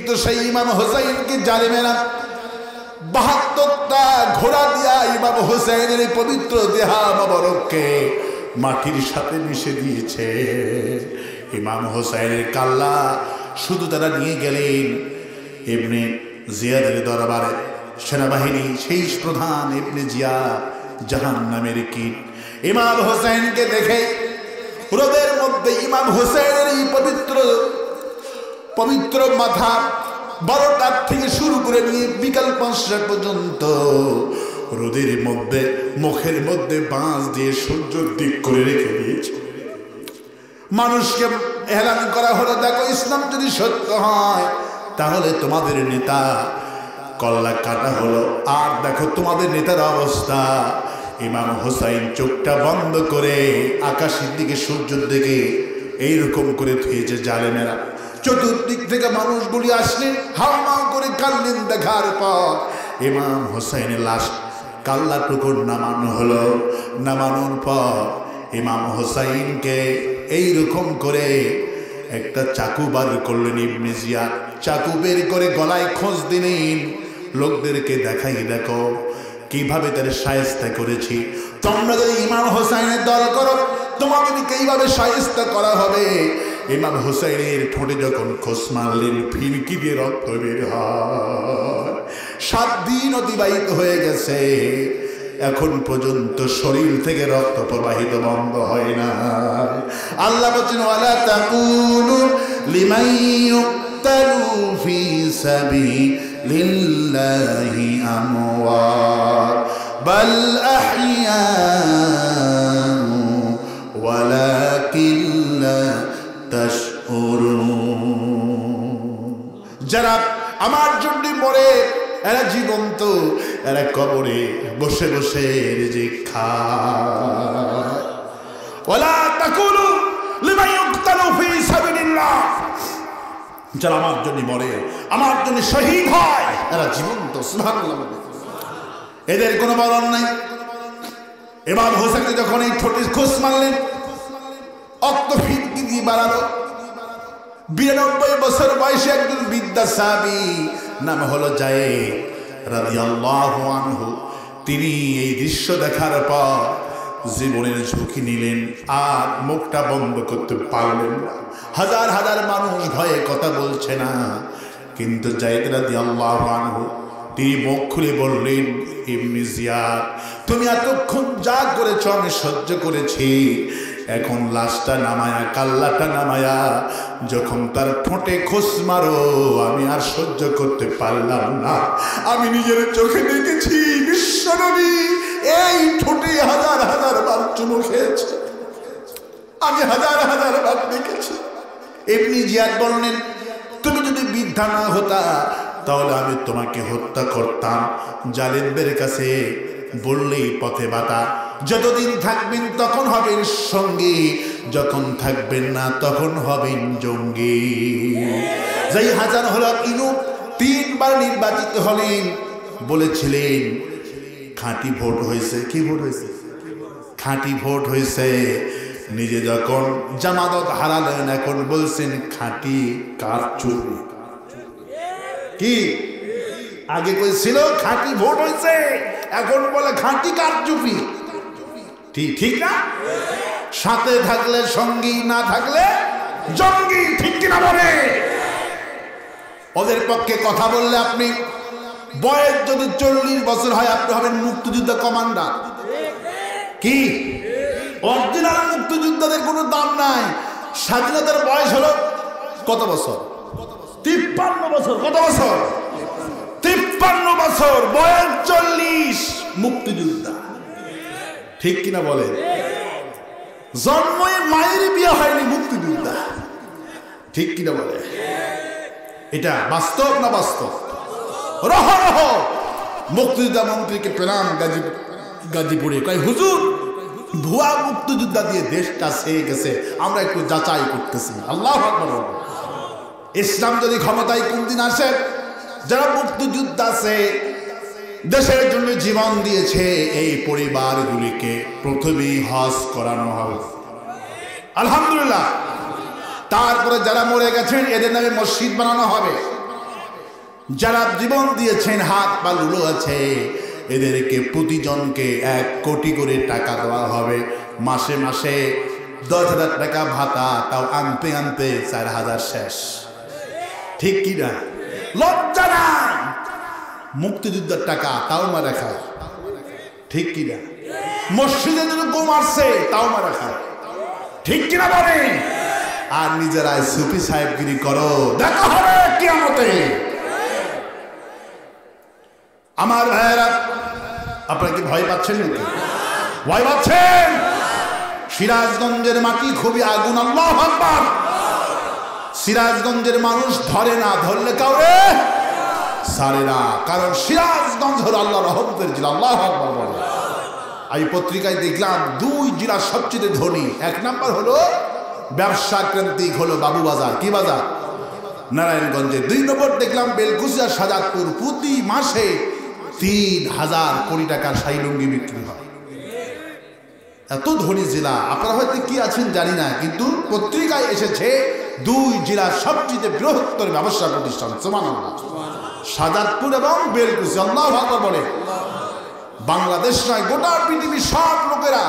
কিন্তু সেই ইমাম হোসাইনকে জালেমেরা ৭২টা ঘোড়া দিয়া ইমাম হোসেনের পবিত্র দেহা মোবারককে মাটির সাথে মিশে দিয়েছে। ইমাম হোসেনের কাল্লা শুধু তারা নিয়ে গেলেন ইবনে জিয়াদের দরবারে। সেনাবাহিনী সেই প্রধান ইবনে জিয়াদ জাহান্নামের কীট ইমাম হোসেনকে দেখে রোদের মধ্যে ইমাম হোসেনের এই পবিত্র মাথা 12টার থেকে শুরু করে নিয়ে বিকাল 5টা পর্যন্ত রোদের মধ্যে মুখের মধ্যে বাঁশ দিয়ে সূর্যের দিক করে রেখে দিয়েছে। মানুষকে এলান করা হলো, দেখো ইসলাম যদি সত্য হয় তাহলে তোমাদের নেতা কল্লা কাটা হলো। আর দেখো তোমাদের নেতার অবস্থা। ইমাম হোসাইন চোখটা বন্ধ করে আকাশের দিকে সূর্যের দিকে এইরকম করে থুয়েছে জালেমেরা। চতুর্দিক থেকে মানুষগুলি আসলেন, হাওয়া করে কাঁদলেন। দেখার পর ইমাম হোসাইনের লাশ কাল্লা টুকুর নামানো হলো। নামানোর পর ইমাম হোসাইনকে এইরকম করে একটা চাকু বার করলেন ইবনে জিয়াদ। চাকু বের করে গলায় খোঁজ দিলেন, লোকদেরকে দেখাই দেখো কিভাবে তার শায়েস্তা করেছি। তোমরা যদি ইমাম হোসাইনের দল করো তোমাদেরকে এইভাবে শায়েস্তা করা হবে। ইমাম হোসাইনের ঠোঁটে যখন খোঁজ মারলেন ফিরকি দিয়ে রক্ত বের হয়। 7 দিন অতিবাহিত হয়ে গেছে, এখন পর্যন্ত শরীর থেকে রক্ত প্রবাহিত বন্ধ হয় না। আল্লাহ বলেন ওয়ালা তাকুলু লিমান ইউক্তালু ফি সাবিলিল্লাহি আমওয়াত বাল আহইয়া ওয়ালাকিন লা তাশউরুন। যারা আমার জন্য মরে এরা জীবন্ত, এরা কবরে বসে বসে রিজিক খায়। ওয়ালা তাকুলু লিমান ইউক্তালু ফি সাবিলিল্লাহ, যারা আমার জন্য মরে, আমার জন্য শহীদ হয়, এরা জীবন্ত। সুবহানাল্লাহ। এদের কোনো মরণ নাই। ইমাম হোসেনকে যখন এই ঠোঁটে খোঁজ মারলেন, রক্ত ফিরকি দিয়ে বাড়ালো। 92 বছর বয়সে একজন বৃদ্ধা সাহাবী, নাম হলো যায়েদ রাদিয়াল্লাহু আনহু। তিনি এই দৃশ্য দেখার পর জীবনের ঝুঁকি নিলেন, আর মুখটা বন্ধ করতে পারলেন না। হাজার হাজার মানুষ ভয়ে কথা বলছে না, কিন্তু যায়েদ রাদিয়াল্লাহু আনহু তিনি মুখ খুলে বললেন, ইবনে জিয়াদ তুমি এতক্ষণ যা করেছ আমি সহ্য করেছি, এখন লাশটা নামায়া কাল্লাটা নামায়া যখন তার ঠোঁটে খোঁজ মারো আমি আর সহ্য করতে পারলাম না। আমি নিজের চোখে দেখেছি বিশ্বনবী এই ঠোঁটে হাজার হাজার বার চুমু খেয়েছে, আমি হাজার হাজার বার দেখেছি। ইবনে জিয়াদ বললেন, তুমি যদি বৃদ্ধা না হতা তাহলে আমি তোমাকে হত্যা করতাম। জালেমদের কাছে বললেই পথে বাতা, যতদিন থাকবেন তখন হবেন সঙ্গী, যখন থাকবেন না তখন হবেন জঙ্গি। যেই হাজার হলো ইনু 3 বার নির্বাচিত হলেন, বলেছিলেন খাঁটি ভোট হয়েছে। কি ভোট হয়েছে? খাঁটি ভোট হয়েছে। নিজে যখন জামানত হারালেন এখন বলছেন খাঁটি কারচুপি। কি আগে কইছিল খাঁটি ভোট হয়েছে, এখন বলে খাঁটি কারচুপি। ঠিক না? সাথে থাকলে সঙ্গী, না থাকলে জঙ্গি। ঠিক কিনা বলে? ওদের পক্ষে কথা বললে আপনি বয়স যদি 40 বছর হয় আপনি হবেন মুক্তিযুদ্ধ কমান্ডার। কি অরিজিনাল মুক্তিযুদ্ধদের কোনো দাম নাই। স্বাধীনতার বয়স হলো কত বছর? 53 বছর। কত বছর? 53 বছর। বয়স 40, মুক্তিযোদ্ধা। ঠিক কিনা বলে? জন্মে মায়ের বিয়ে হয়নি, মুক্তিযোদ্ধা। ঠিক কিনা বলে? এটা বাস্তব না বাস্তব? রহ রহ মুক্তিযোদ্ধা মন্ত্রীকে পেলাম গাজীপুরে, কয় হুজুর ভুয়া মুক্তিযোদ্ধা দিয়ে দেশটা চেয়ে গেছে, আমরা একটু যাচাই করতেছি। আল্লাহু আকবার। ইসলাম যদি ক্ষমতায় কোনদিন আসে, যারা মুক্তিযোদ্ধা আছে দেশের জন্য জীবন দিয়েছে এই পরিবারগুলিকে প্রথমেই হজ করানো হবে, আলহামদুলিল্লাহ। তারপরে যারা মরে গেছেন এদের নামে মসজিদ বানানো হবে। যারা জীবন দিয়েছেন, হাত পা লুলো আছে, এদেরকে প্রতিজনকে 1 কোটি করে টাকা দেওয়া হবে। মাসে মাসে 10,000 টাকা ভাতা, তাও আনতে আনতে 4,000 শেষ। ঠিক কি না? লজ্জা নাই। মুক্তিযুদ্ধের টাকা তাও মারা খায়। ঠিক কি না? মসজিদে যদি গো মারছে তাও মারা খায়। ঠিক কিনা বলে? আর নিজেরাই সুফি সাহেবগিরি করো, দেখা হবে কিয়ামতে। আমার ভাইয়েরা, আপনারা কি ভয় পাচ্ছেন নাকি? ভয় পাচ্ছেন? সিরাজগঞ্জের মাটি খুবই আগুন। আল্লাহু আকবার। সিরাজগঞ্জের মানুষ ধরে না, ধরলে কাউরে ছাড়ে না, কারণ সিরাজগঞ্জ হলো আল্লাহর রহমতের জেলা। আল্লাহু আকবার বলে। আমি পত্রিকায় দেখলাম 2 জেলা সবচেয়ে ধনী। 1 নাম্বার হলো ব্যবসা কেন্দ্রিক হলো বাবুবাজার। কি বাজার? নারায়ণগঞ্জে। 2 নম্বর দেখলাম বেলকুচিয়া, সাজাদপুর। প্রতি মাসে 3,000 কোটি টাকার শাড়ি লুঙ্গি বিক্রি হয়। এত ধনী জেলা। আপনারা হয়তো কি আছেন জানি না, কিন্তু পত্রিকায় এসেছে 2 জেলার সবচেয়ে বৃহত্তর ব্যবসা প্রতিষ্ঠান। সুবহানাল্লাহ। সাজাদপুর এবং বেলকুচিয়া। আল্লাহু আকবার বলে। বাংলাদেশ নয়, গোটা পৃথিবীর সব লোকেরা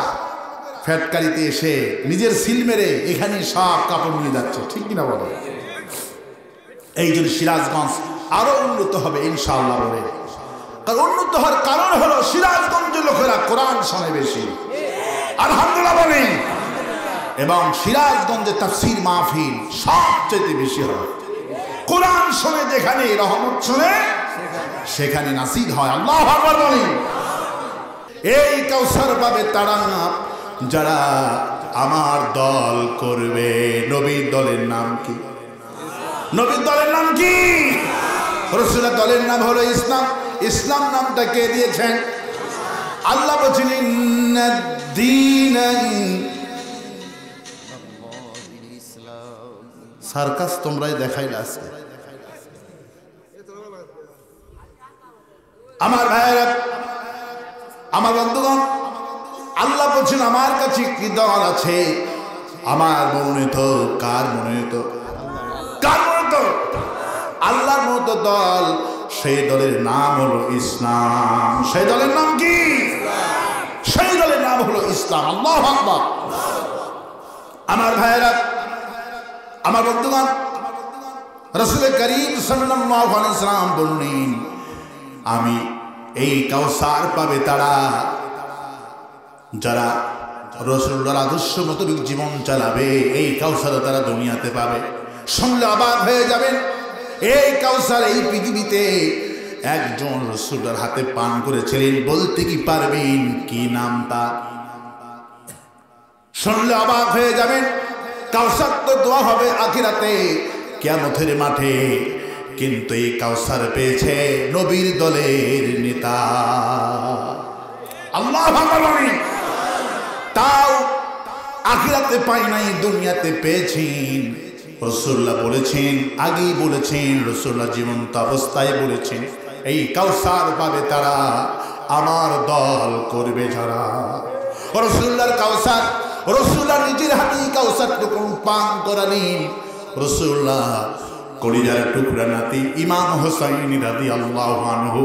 ফ্যাটকারিতে এসে নিজের সিল মেরে এখানে সব কাপড় নিয়ে যাচ্ছে। ঠিক কিনা বলে? এই জন্য সিরাজগঞ্জ আরো উন্নত হবে ইনশাআল্লাহ বলে। কারণ উন্নত হওয়ার কারণ হলো সিরাজগঞ্জের লোকেরা কোরআন শোনে বেশি। আলহামদুলিল্লাহ বলে। এবং সিরাজগঞ্জে তাফসীর মাহফিল সবচেয়ে বেশি হয়। কোরআন শোনে যেখানে, রহমত শোনে সেখানে নাসির হয়। আল্লাহু আকবার বলে। এই কাউসার পাবে তারা যারা আমার দল করবে। নবীর দলের নাম কি? নবীর দলের নাম কি? রাসূলের দলের নাম হলো ইসলাম। ইসলাম নামটা কে দিয়েছেন? আল্লাহ বলেছেন সার্কাস তোমরাই দেখাইলে আজকে। আমার ভাইয়েরা, আমার বন্ধুগণ, আল্লাহ বলছেন আমার কাছে কি দল আছে, আমার মনোনীত। কার মনোনীত? কার মনোনীত? আল্লাহর মনোনীত দল। সেই দলের নাম হলো ইসলাম। সেই দলের নাম কি? সেই দলের নাম হলো ইসলাম। আল্লাহু আকবার। আমার ভাইয়েরা, আমার বন্ধুগণ, রাসূল করিম সাল্লাল্লাহু আলাইহি ওয়াসাল্লাম বললেন, আমি এই কাউসার পাবে তারা যারা রাসূলুল্লাহর আদর্শ মোতাবেক জীবন চালাবে। এই কাউসার তারা দুনিয়াতে পাবে। শুনলে অবাক হয়ে যাবেন। এই কাউসার এই পৃথিবীতে একজন রাসূলুল্লাহর হাতে পান করেছিলেন। বলতে কি পারবেন কি নাম তার? শুনলে অবাক হয়ে যাবেন। কাউসার তো দোয়া হবে আখিরাতে, কিয়ামতের মাঠে। কিন্তু এই কাউসার পেয়েছে নবীর দলের নেতা। আল্লাহু আকবার বলেন। তাও আখিরাতে পাই নাই, দুনিয়াতে পেয়েছেন। রাসূলুল্লাহ বলেছেন, আগেই বলেছেন, রাসূলুল্লাহ জীবন্ত অবস্থায় বলেছেন, এই কাউসার পাবে তারা আমার দল করবে যারা। রাসূলুল্লাহর কাউসার, রাসূলুল্লাহ নিজের হাতেই কাউসারটুকু পান করালেন। রাসূলুল্লাহ কলিজার টুকরা নাতি ইমাম হোসাইন রাদিয়াল্লাহু আনহু,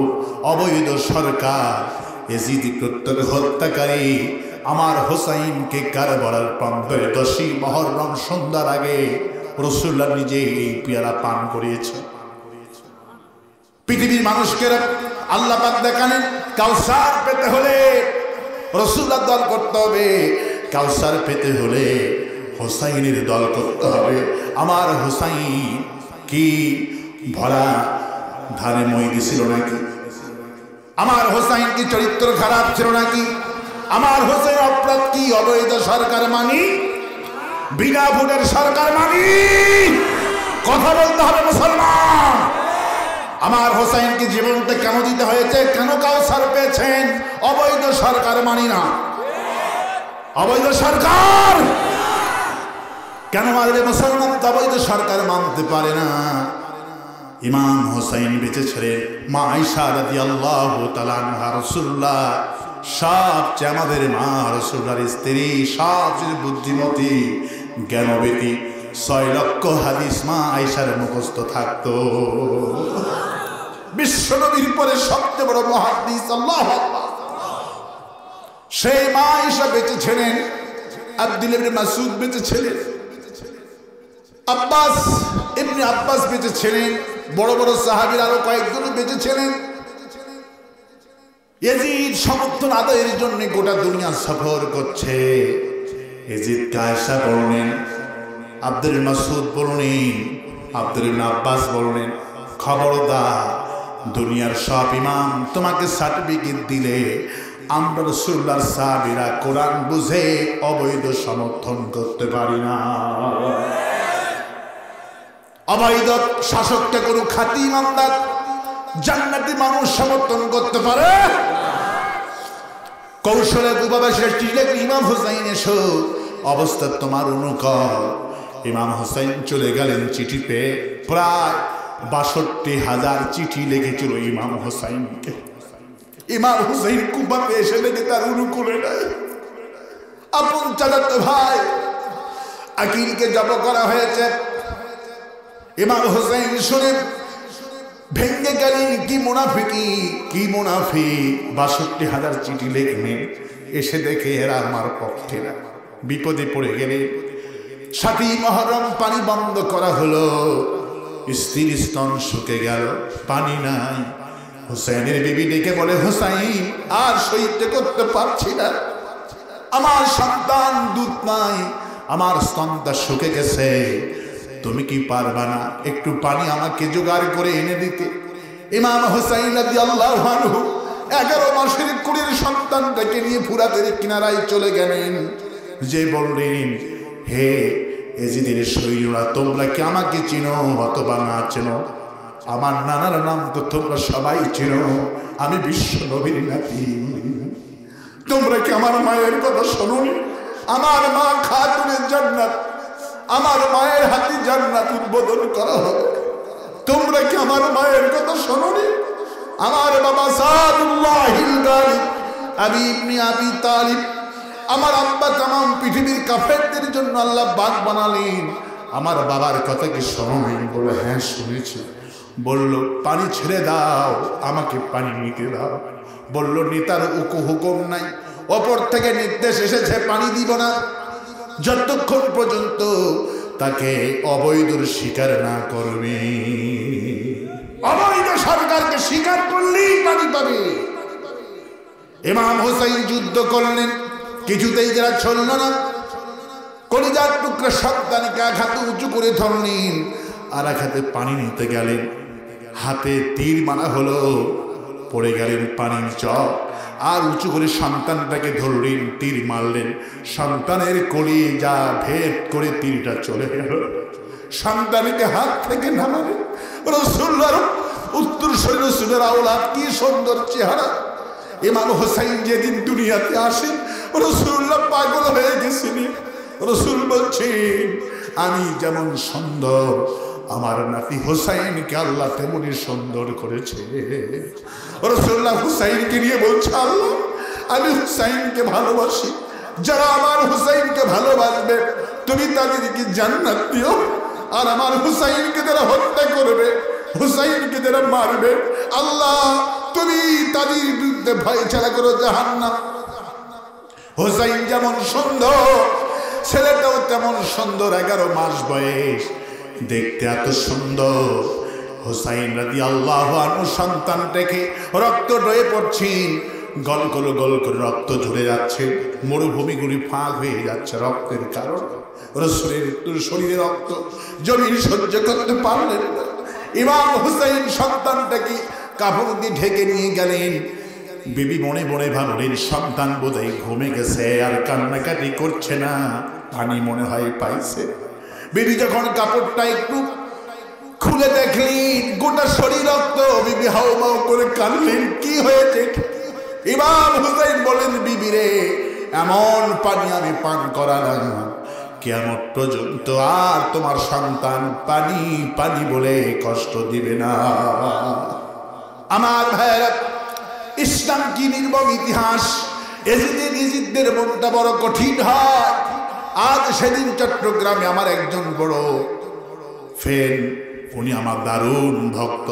অবৈধ সরকার এজিদ কর্তৃক হত্যাকারী আমার হোসাইনকে কারবালার প্রান্তরে 10ই মুহররম সন্ধ্যার আগে রাসূলুল্লাহ নিজে এই পেয়ালা পান করিয়েছে। পৃথিবীর মানুষকে আল্লাহ পাক দেখালেন, কাউসার পেতে হলে রাসূলুল্লাহ দল করতে হবে। কাউসার পেতে হলে হোসাইনের দল করতে হবে। আমার হোসাইন কি ভরা ধারে মই দিছিল নাকি? আমার হোসাইন কি চরিত্র খারাপ ছিল নাকি? আমার হোসেন অপরাধ কি? অবৈধ সরকার মানি, বিনা ভোটের সরকার মানি? কথা বলতে হবে মুসলমান। আমার হোসাইনকে জীবনটা কেন দিতে হয়েছে? কেন কাউসার পেয়েছেন? অবৈধ সরকার মানি না। অবৈধ সরকার কেন মানবে মুসলমান? অবৈধ সরকার মানতে পারে না। ইমাম হোসাইন বেঁচে ছিলেন। মা আয়েশা রাদিয়াল্লাহু তাআলা আনহা, রাসূলুল্লাহ সবচেয়ে আমাদের মা, রাসূলুল্লাহর স্ত্রী, সবচেয়ে বুদ্ধিমতী, জ্ঞানবতী। 6 লক্ষ হাদিস মা আয়েশার মুখস্থ থাকতো। বিশ্বনবীর পরে সবচেয়ে বড় মুহাদ্দিস। আল্লাহু আকবার। সেই মা আয়েশা বেঁচে ছিলেন, আব্দুল্লাহ ইবনে মাসউদ বেঁচে ছিলেন, আব্বাস ইবনে আব্বাস বেঁচে ছিলেন, বড় বড় সাহাবীর আরো কয়েকজন বেঁচে ছিলেন। ইয়াজিদ সমর্থন আদায়ের জন্য গোটা দুনিয়া সফর করছে। ইয়াজিদ আয়েশা বললেন, আব্দুল মাসউদ বললেন, আব্দুল ইবনে আব্বাস বললেন, খবরদার দুনিয়ার সব ইমাম তোমাকে সার্টিফিকেট দিলে আমরা রাসূলুল্লাহর সাহাবীরা কোরআন বুঝে অবৈধ সমর্থন করতে পারি না। অবৈধ শাসককে কোনো খাঁটি ইমানদার জান্নাতি মানুষ সমর্থন করতে পারে? কৌশলে উপবাসে চিঠি ইমাম হুসাইন এসো, অবস্থা তোমার অনুকূল। ইমাম হুসাইন চলে গেলেন চিঠি পেয়ে। প্রায় ৬২,০০০ চিঠি লেগেছিল ইমাম হুসাইনকে। ইমাম হুসাইন কুফাতে এসে লেগে তার অনুকূলে নাই। আপন চাচাতো ভাই আকিলকে জব করা হয়েছে। ইমাম হুসাইন শুনে ভেঙ্গে গেলেন, কি মুনাফিকি, কি মুনাফিক, ৬২,০০০ চিঠি লেখলেন। এসে দেখে এরা আমার পক্ষে না, বিপদে পড়ে গেলে ৭ই মুহররম পানি বন্ধ করা হলো। স্ত্রীর স্তন শুকে গেল, পানি নাই। হুসাইনের বিবি ডেকে বলে, হুসাইন আর সহ্য করতে পারছি না, আমার সন্তান দুধ নাই, আমার স্তনটা শুকে গেছে, তুমি কি পারবা না একটু পানি আমাকে জোগাড় করে এনে দিতে? ইমাম হুসাইন রাদিয়াল্লাহু আনহু 11 মাসের কুড়ির সন্তানটাকে নিয়ে ফুরাতের কিনারায় চলে গেলেন। যে বললেন, হে এজিদের সৈন্যরা, তোমরা কি আমাকে চিনো অথবা না চেনো? আমার নানার নাম তো তোমরা সবাই চিনো, আমি বিশ্ব নবীর নাতি। তোমরা কি আমার মায়ের কথা শোনোনি? আমার মা খাতুনে জান্নাত, আমার মায়ের হাতে জান্নাত উদ্বোধন করা হবে। তোমরা কি আমার মায়ের কথা শোনোনি? আমার বাবা সাদুল্লাহিল গালিব আবি ইবনে আবি তালিব, আমার আব্বা তামাম পৃথিবীর কাফেরদের জন্য আল্লাহ বাগ বানালেন, আমার বাবার কথা কি শোনোনি? বলে, হ্যাঁ শুনেছি। বলল, পানি ছেড়ে দাও, আমাকে পানি নিতে দাও। বলল, নেতার হুকুম নাই, অপর থেকে নির্দেশ এসেছে পানি দিব না যতক্ষণ পর্যন্ত তাকে অবৈধ স্বীকার না করবে। অবৈধ সরকারকে স্বীকার করলেই পানি পাবে। ইমাম হুসাইন যুদ্ধ করলেন, কিছুতেই যারা চলল না। কলিজার টুকরা সন্তানকে এক হাতে উঁচু করে ধরলেন, আর এক হাতে পানি নিতে গেলেন। হাতে তীর মারা হলো, পড়ে গেলেন পানির চর। আর উঁচু করে সন্তানটাকে ধরলেন, তীর মারলেন। সন্তানের কলিজা ভেদ করে তীরটা চলে গেল। সন্তানকে হাত থেকে নামালেন। রাসূলুল্লাহর উত্তরসূরি রাসূলের আওলাদ, কি সুন্দর চেহারা। ইমাম হুসাইন যেদিন দুনিয়াতে আসেন, রাসূলুল্লাহ পাগল হয়ে গেছিলেন। রাসূল বলছেন, আমি যেমন সুন্দর, আমার নাতি হুসাইনকে আল্লাহ তেমনি সুন্দর করেছে। রাসূলুল্লাহ হুসাইনকে নিয়ে বলছে, আল্লাহ আমি হুসাইনকে ভালোবাসি, যারা আমার হুসাইনকে ভালোবাসবে তুমি তাদেরকে জান্নাত দিও, আর আমার হুসাইনকে যারা হত্যা করবে, হুসাইনকে যারা মারবে, আল্লাহ তুমি তাদের বিরুদ্ধে ফয়সালা করো জাহান্নাম। হুসাইন যেমন সুন্দর, ছেলেটাও তেমন সুন্দর, 11 মাস বয়স, দেখতে এত সুন্দর। হুসাইন রাদিয়াল্লাহু আনহু সন্তানটাকে রক্ত রয়ে পড়ছেন, গল করে রক্ত ঝরে যাচ্ছে, মরুভূমিগুলি ফাঁক হয়ে যাচ্ছে রক্তের কারণে। রাসূলের শরীরে রক্ত জমিন সহ্য করতে পারলেন না। ইমাম হুসাইন সন্তানটাকে কাপড় দিয়ে ঢেকে নিয়ে গেলেন। বিবি মনে মনে ভাবলেন, সন্তান বোধহয় ঘুমে গেছে আর কান্নাকাটি করছে না, পানি মনে হয় পাইছে। বিবি যখন কাপড়টা একটু খুলে দেখলেন, গোটা শরীর রক্ত। বিবি হাউমাউ করে কাঁদলেন, কি হয়েছে? ইমাম হুসাইন বলেন, বিবি রে, এমন পানি আমি পান করালাম, কিয়ামত পর্যন্ত আর তোমার সন্তান পানি পানি বলে কষ্ট দিবে না। আমার ভাইয়েরা, ইসলাম কি নির্মম ইতিহাস। এজিদের মনটা বড় কঠিন হয়। আজ সেদিন চট্টগ্রামে আমার একজন বড় ফ্রেন্ড, উনি আমার দারুণ ভক্ত,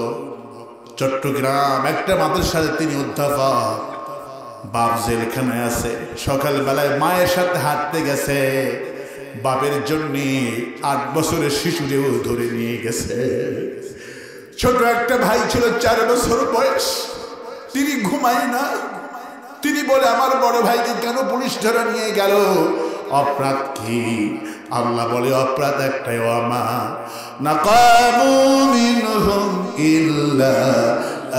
চট্টগ্রাম একটা মাদ্রাসায় তিনি অধ্যাপক, বাপ জেলখানায় আছে। সকালবেলায় মায়ের সাথে হাঁটতে গেছে, বাপের জন্য 8 বছরের শিশুরেও ধরে নিয়ে গেছে। ছোট একটা ভাই ছিল 4 বছর বয়স, তিনি ঘুমায় না। তিনি বলে আমার বড় ভাইকে কেন পুলিশ ধরে নিয়ে গেল, অপরাধ কি? আল্লাহ বলে অপরাধ একটাই, ওয়ামা নাকামু মিনহুম ইল্লা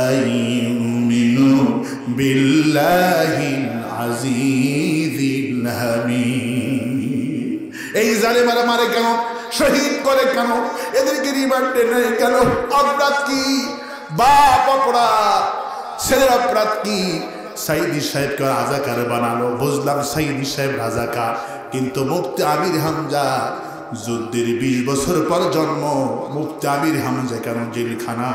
আইয়ুমিনু বিল্লাহিল আজিজিল হামিদ। এই জালেমারা মারে কেন, শহীদ করে কেন, এদেরকে রিমান্ডে নেয় কেন? অপরাধ কি? বাপ অপরাধ, ছেলের অপরাধ কি? সাইদি সাহেবকে রাজাকার বানালো, বুঝলাম সাইদি সাহেব রাজাকার, কিন্তু মুফতি আমির হামজা যুদ্ধের 20 বছর পর জন্ম, মুফতি আমির হামজা কেন জেলখানা?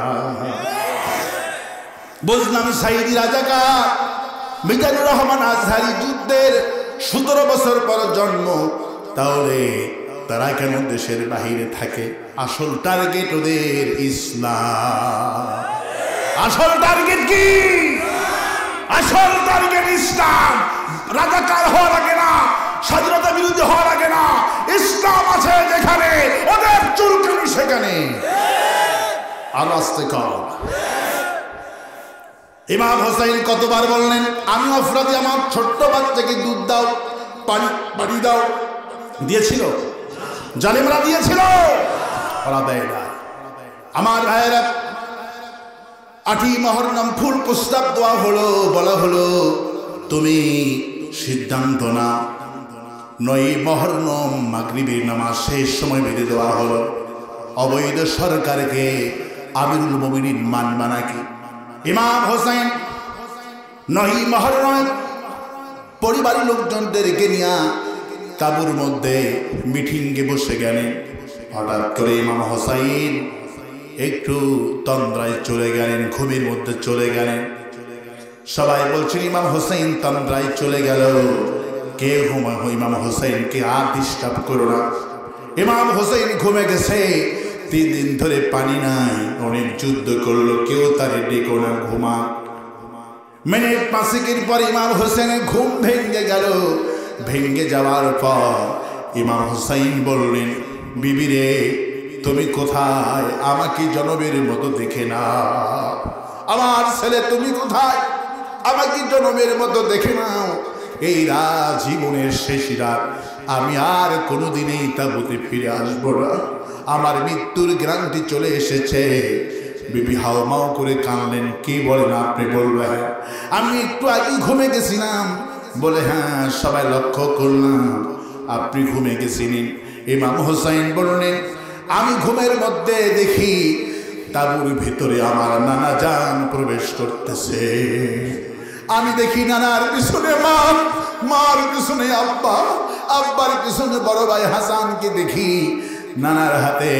বুঝলাম সাইদি রাজাকার, মিজানুর রহমান আজহারি যুদ্ধের 17 বছর পর জন্ম, তাহলে তারা কেন দেশের বাহিরে থাকে? আসল টার্গেট ওদের ইসলাম। আসল টার্গেট কি? আসল টার্গেট ইসলাম। রাজাকার হওয়ার আগে না, স্বাধীনতা বিরোধী হওয়ার আগে না, ইসলাম আছে যেখানে ওদের চুলকানি সেখানে। আর আসতে কর। ইমাম হোসেন কতবার বললেন আমি অপরাধী, আমার ছোট্ট বাচ্চাকে দুধ দাও, পানি দাও, দিয়েছিল? জালিমরা দিয়েছিল, ওরা দেয় না। আমার ভাইয়েরা, 8ই মুহররম ফুল প্রস্তাব দেওয়া হলো, বলা হলো তুমি সিদ্ধান্ত না। 9ই মুহররম মাগরিবের নামাজ শেষ সময় বেঁধে দেওয়া হলো, অবৈধ সরকারকে আমিরুল মুমিনিন মানবা নাকি? ইমাম হোসেন 9ই মুহররম পরিবারের লোকজনদেরকে নিয়ে তাঁবুর মধ্যে মিটিংয়ে বসে গেলেন। হঠাৎ করে ইমাম হোসেন একটু তন্দ্রায় চলে গেলেন, ঘুমের মধ্যে চলে গেলেন। সবাই বলছেন ইমাম হোসেন তন্দ্রায় চলে গেল, কে ঘুমায়? ইমাম হোসেনকে আর ডিস্টার্ব করো না। ইমাম হোসেন ঘুমে গেছে, 3 দিন ধরে পানি নাই, অনেক যুদ্ধ করলো, কেউ তার ডেকো না, ঘুমা। মিনিট 5 পর ইমাম হোসেনের ঘুম ভেঙে গেল। ভেঙে যাওয়ার পর ইমাম হোসেন বললেন বিবি রে তুমি কোথায়? আমাকে জনমের মতো দেখে না। আমার ছেলে তুমি কোথায়? আমাকে জনমের মতো দেখে নাও। এই রাত জীবনের শেষ রাত, আমি আর কোনোদিনই তাঁবুতে ফিরে আসবো না, আমার মৃত্যুর গ্রান্তি চলে এসেছে। বিবি হাওমাও করে কানলেন। কি বলেন আপনি? বলবেন আমি একটু আগে ঘুমে গেছিলাম। বলে হ্যাঁ, সবাই লক্ষ্য করলাম আপনি ঘুমে গেছিলেন। ইমাম হোসেন বললেন আমি ঘুমের মধ্যে দেখি তাঁবুর ভিতরে আমার নানা জান প্রবেশ করতেছে। আমি দেখি নানার পিছনে মা, মার পিছনে আব্বা, আব্বার পিছনে বড় ভাই হাসানকে দেখি। নানার হাতে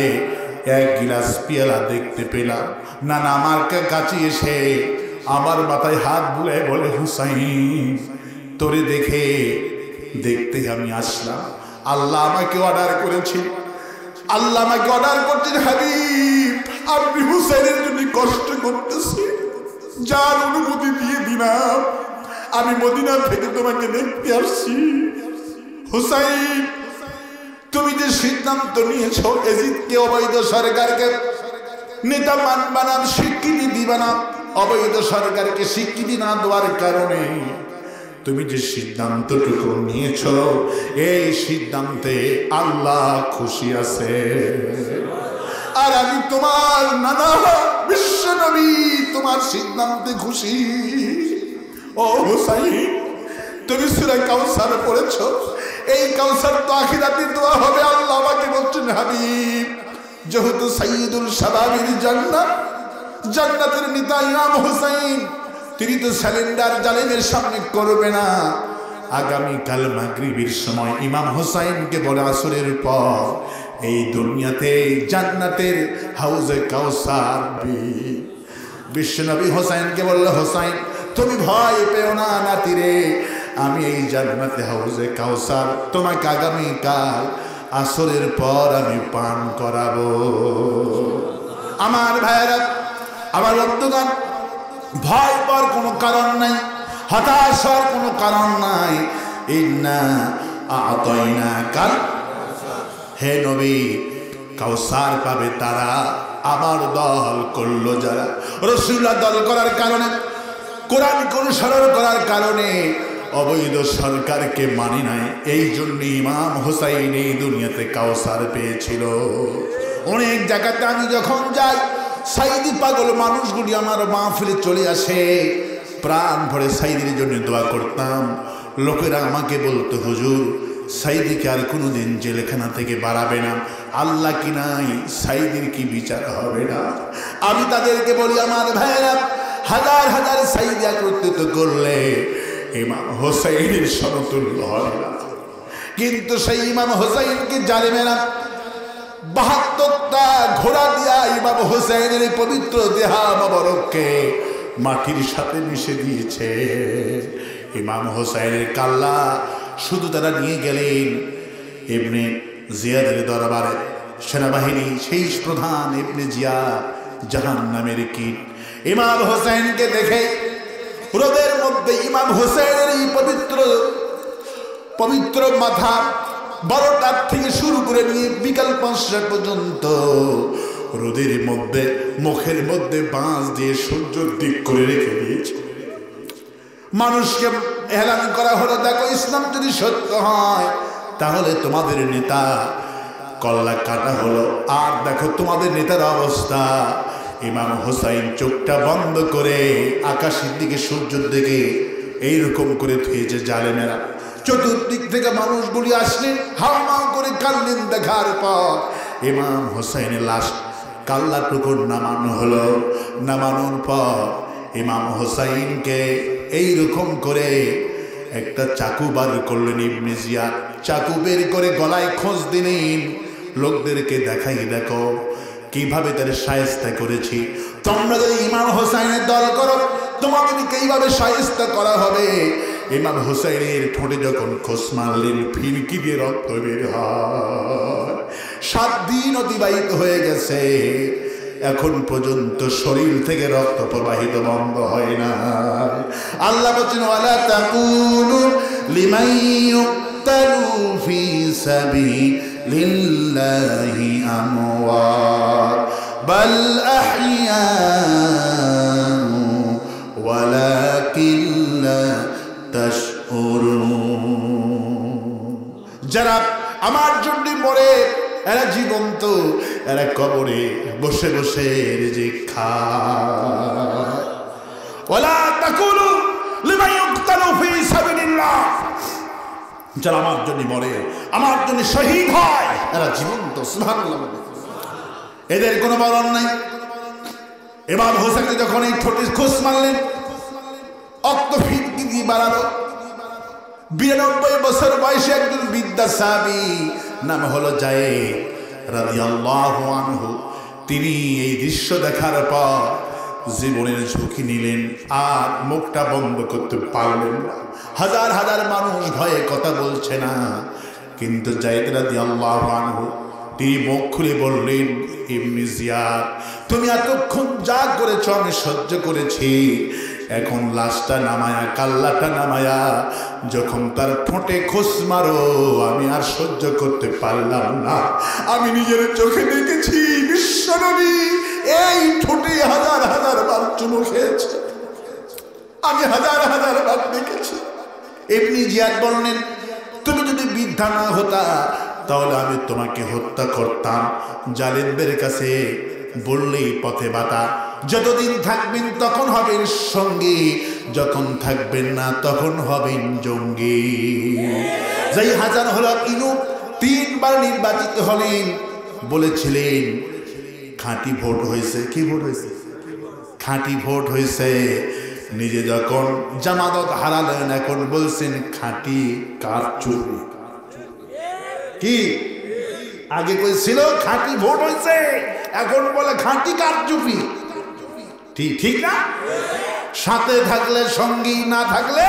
1 গিলাস পেয়ালা দেখতে পেলাম। নানা আমার কাছে এসে আমার মাথায় হাত বুলায় বলে হুসাইন তোরে দেখতে আমি আসলাম। আল্লাহ আমাকে অর্ডার করেছে, আল্লাহ আমাকে অর্ডার করছেন হাবিব আপনি হুসাইনের জন্য কষ্ট করতেছি, যার অনুমতি দিয়ে দিলাম আমি মদিনা থেকে তোমাকে দেখতে আসছি। হুসাইন তুমি যে সিদ্ধান্ত নিয়েছ এজিদকে অবৈধ সরকারকে নেতা মানবা না, স্বীকৃতি দিবা না, অবৈধ সরকারকে স্বীকৃতি না দেওয়ার কারণে তুমি যে সিদ্ধান্তটুকু নিয়েছ এই সিদ্ধান্তে আল্লাহ খুশি আছে। আর আমি তোমার নানা বিশ্ব নবী তোমার সিদ্ধান্তে খুশি। ও হুসাইন তুমি সূরা কাউসার পড়েছো, এই কাউসার তো আখিরাতে দোয়া হবে। আল্লাহ আমাকে বলছেন হাবিব যেহেতু সাইয়্যিদুল শাবাবিল জান্নাত, জান্নাতের নেতা ইমাম হুসাইন, তিনি তো স্যালেন্ডার জালেমের সামনে করবে না। আগামীকাল মাগরিবের সময় ইমাম হুসাইনকে বলে আসরের পর এই দুনিয়াতে জান্নাতের হাউজে কাউসার বিশ্বনবী হুসাইনকে বললো হুসাইন তুমি ভয় পেও না নাতিরে, আমি এই জান্নাতে হাউজে কাউসার তোমাকে আগামীকাল আসরের পর আমি পান করাবো। আমার ভাইরা আমার বন্ধুগণ, ভয় পাওয়ার কোনো কারণ নাই, হতাশ হওয়ার কোনো কারণ নাই। ইন্না আতাইনাকাল, হে নবী, কাউসার পাবে তারা, আমার দল করলো যারা। রাসূলুল্লাহ দল করার কারণে, কোরআনকে অনুসরণ করার কারণে, অবৈধ সরকারকে মানি নাই, এই জন্য ইমাম হুসাইন এই দুনিয়াতে কাউসার পেয়েছিল। অনেক জায়গাতে আমি যখন যাই, সাইদি পাগল মানুষগুলি আমার মাহফিলে চলে আসে, প্রাণ ভরে সাইদির জন্য দোয়া করতাম। লোকেরা আমাকে বলতো, হুজুর সাইদিকে আর কোনোদিন জেলখানা থেকে বাড়াবে না, আল্লাহ কি নাই, সাইদির কি বিচার হবে না? আমি তাদেরকে বলি, আমার ভাইরা, হাজার হাজার সাইদি একত্রিত করলে ইমাম হোসাইনের সমতুল্য হয় না। কিন্তু সেই ইমাম হোসাইনকে জালেমেরা 72টা ঘোড়া দিয়া ইমাম হোসাইনের পবিত্র দেহা মোবারককে মাটির সাথে মিশে দিয়েছে। ইমাম হোসাইনের কাল্লা শুধু তারা নিয়ে গেলেন ইবনে জিয়াদের দরবারে। সেনাবাহিনী সেই প্রধান ইবনে জিয়াদ জাহান্নামের কীট। ইমাম হোসাইনকে দেখে রোদের মধ্যে ইমাম হোসাইনের এই পবিত্র মাথা 12টার থেকে শুরু করে নিয়ে বিকাল 5টা পর্যন্ত রোদের মধ্যে মুখের মধ্যে বাঁশ দিয়ে সূর্যের দিক করে রেখে দিয়েছে। মানুষকে এলান করা হলো, দেখো ইসলাম যদি সত্য হয় তাহলে তোমাদের নেতা কল্লা কাটা হলো, আর দেখো তোমাদের নেতার অবস্থা। ইমাম হোসাইন চোখটা বন্ধ করে আকাশের দিকে সূর্যের দিকে এইরকম করে থুয়েছে জালেমেরা। চতুর্দিক থেকে মানুষগুলি আসলেন, হাওয়া করে কাঁদলেন। দেখার পর ইমাম হোসাইনের লাশ কাল্লা টুকুর নামানো হলো। নামানোর পর ইমাম হোসাইনকে এইরকম করে একটা চাকু বার করলেন ইবনে জিয়াদ। চাকু বের করে গলায় খোঁজ দিলেন, লোকদেরকে দেখাই, দেখো কিভাবে তার শায়েস্তা করেছি। তোমরা যদি ইমাম হোসাইনের দল করো, তোমাদেরকে এইভাবে শায়েস্তা করা হবে। ইমাম হোসাইনের ঠোঁটে যখন খোঁজ মারলেন, ফিরকি দিয়ে রক্ত বের হয়। 7 দিন অতিবাহিত হয়ে গেছে, এখন পর্যন্ত শরীর থেকে রক্ত প্রবাহিত বন্ধ হয় না। আল্লাহ বলেন, ওয়ালা তাকুলু লিমান ইউক্তালু ফি সাবিলিল্লাহি আমওয়াত বাল আহইয়াউ ওয়ালাকিন লা তাশউরুন। যারা আমার জন্য মরে এরা জীবন্ত, এরা কবরে বসে বসে রিজিক খায়। ওয়ালা তাকুলু লিমান ইউক্তালু ফি সাবিলিল্লাহ, যারা আমার জন্য মরে, আমার জন্য শহীদ হয়, এরা জীবন্ত। সুবহানাল্লাহ। এদের কোনো মরণ নাই। ইমাম হোসেনকে যখন এই ঠোঁটে খোঁজ মারলেন, অক্ত ফিরকি দিয়ে বাড়ালো। 92 বছর বয়সে একজন বৃদ্ধা সাহাবী, নাম হলো যায়েদ রাদিয়াল্লাহু আনহু। তিনি এই দৃশ্য দেখার পর জীবনের ঝুঁকি নিলেন, আর মুখটা বন্ধ করতে পারলেন না। হাজার হাজার মানুষ ভয়ে কথা বলছে না, কিন্তু যায়েদ রাদিয়াল্লাহু আনহু তিনি মুখ খুলে বললেন, ইবনে জিয়াদ, তুমি এতক্ষণ যা করেছো আমি সহ্য করেছি। এখন লাশটা নামায়া, কাল্লাটা নামায়া যখন তার ঠোঁটে খোঁজ মারো, আমি আর সহ্য করতে পারলাম না। আমি নিজের চোখে দেখেছি বিশ্বনবী এই ঠোঁটে হাজার হাজার বার চুমু খেয়েছে। আমি হাজার হাজার বার দেখেছি। ইবনে জিয়াদ বললেন, তুমি যদি বৃদ্ধা না হতা তাহলে আমি তোমাকে হত্যা করতাম। জালেমদের কাছে বললেই পথে বাতা, যতদিন থাকবেন তখন হবেন সঙ্গী, যখন থাকবেন না তখন হবেন জঙ্গি। যেই হাসান হলো ইনু 3 বার নির্বাচিত হলেন, বলেছিলেন খাঁটি ভোট হয়েছে। কি ভোট হয়েছে? খাঁটি ভোট হয়েছে। নিজে যখন জামানত হারালেন, এখন বলছেন খাঁটি কারচুপি। কি আগে কইছিল খাঁটি ভোট হয়েছে, এখন বলে খাঁটি কারচুপি। ঠিক না? সাথে থাকলে সঙ্গী, না থাকলে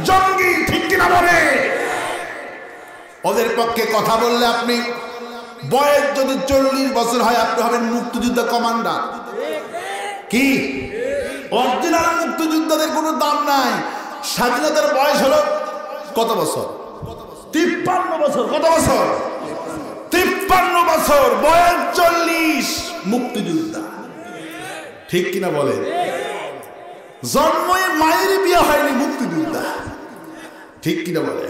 জঙ্গি। ঠিক কিনা বলে? ওদের পক্ষে কথা বললে আপনি, বয়স যদি 40 বছর হয়, আপনি হবেন মুক্তিযুদ্ধ কমান্ডার। কি অরিজিনাল মুক্তিযোদ্ধাদের কোনো দাম নাই। স্বাধীনতার বয়স হলো কত বছর? 53 বছর। কত বছর? 53 বছর বয়স 40 মুক্তিযোদ্ধা। ঠিক কিনা বলেন? জন্মে মায়ের বিয়ে হয়নি মুক্তিযোদ্ধা। ঠিক কিনা বলে?